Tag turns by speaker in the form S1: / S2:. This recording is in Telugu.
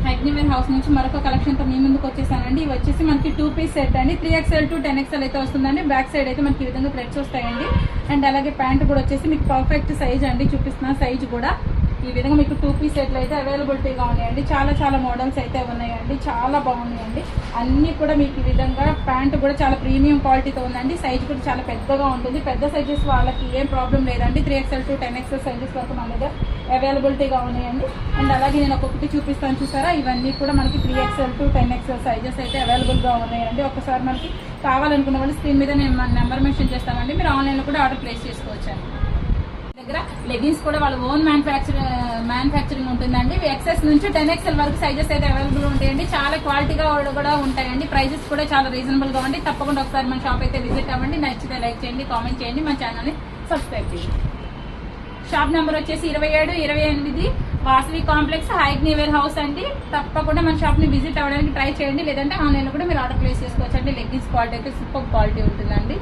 S1: హైగ్నివేర్ హౌస్ నుంచి మరొక కలెక్షన్ తో మీ ముందుకు వచ్చేసానండి. ఇవి వచ్చేసి మనకి 2 పీస్ సెట్ అండి. 3XL టు 10XL అయితే వస్తుందండి. బ్యాక్ సైడ్ అయితే మనకి ఈ విధంగా థ్రెడ్స్ వస్తాయండి. అండ్ అలాగే ప్యాంట్ కూడా వచ్చేసి మీకు పర్ఫెక్ట్ సైజ్ అండి. చూపిస్తున్న సైజ్ కూడా ఈ విధంగా మీకు 2 పీస్ సెట్లు అయితే అవైలబిలిటీగా ఉన్నాయండి. చాలా మోడల్స్ అయితే ఉన్నాయండి. చాలా బాగున్నాయండి. అన్ని కూడా మీకు ఈ విధంగా ప్యాంట్ కూడా చాలా ప్రీమియం క్వాలిటీతో ఉందండి. సైజ్ కూడా చాలా పెద్దగా ఉంటుంది. పెద్ద సైజెస్ వాళ్ళకి ఏం ప్రాబ్లం లేదండి. 3XL టు 10XL సైజెస్ వరకు మన దగ్గర అవైలబిలిటీగా ఉన్నాయండి. అండ్ అలాగే నేను ఒక్కొక్కటి చూపిస్తాను చూసారా, ఇవన్నీ కూడా మనకి 3XL టు 10XL సైజెస్ అయితే అవైలబుల్గా ఉన్నాయండి. ఒకసారి మనకి కావాలనుకున్న వాళ్ళు స్క్రీన్ మీద నేను మన నెంబర్ మెన్షన్ చేస్తామండి. మీరు ఆన్లైన్లో కూడా ఆర్డర్ ప్లేస్ చేసుకోవచ్చండి. దగ్గర లెగిన్స్ కూడా వాళ్ళ ఓన్ మ్యానుఫ్యాక్చరింగ్ ఉంటుందండి. XS నుంచి 10XL వరకు సైజెస్ అయితే అవైలబుల్ ఉంటాయండి. చాలా క్వాలిటీగా కూడా ఉంటాయండి. ప్రైజెస్ కూడా చాలా రీజనబుల్ గా ఉంటాయి. తప్పకుండా ఒకసారి మన షాప్ అయితే విజిట్ అవ్వండి. నచ్చితే లైక్ చేయండి, కామెంట్ చేయండి, మన ఛానల్ ని సబ్స్క్రైబ్ చేయండి. షాప్ నెంబర్ వచ్చేసి 2728 వాసవి కాంప్లెక్స్ హైగ్నివేర్ హౌస్ అండి. తప్పకుండా మన షాప్ ని విజిట్ అవ్వడానికి ట్రై చేయండి. లేదంటే ఆన్లైన్ లో కూడా మీరు ఆర్డర్ ప్లేస్ చేసుకోవచ్చు అండి. లెగ్గిన్స్ క్వాలిటీ అయితే సూపర్ క్వాలిటీ ఉంటుందండి.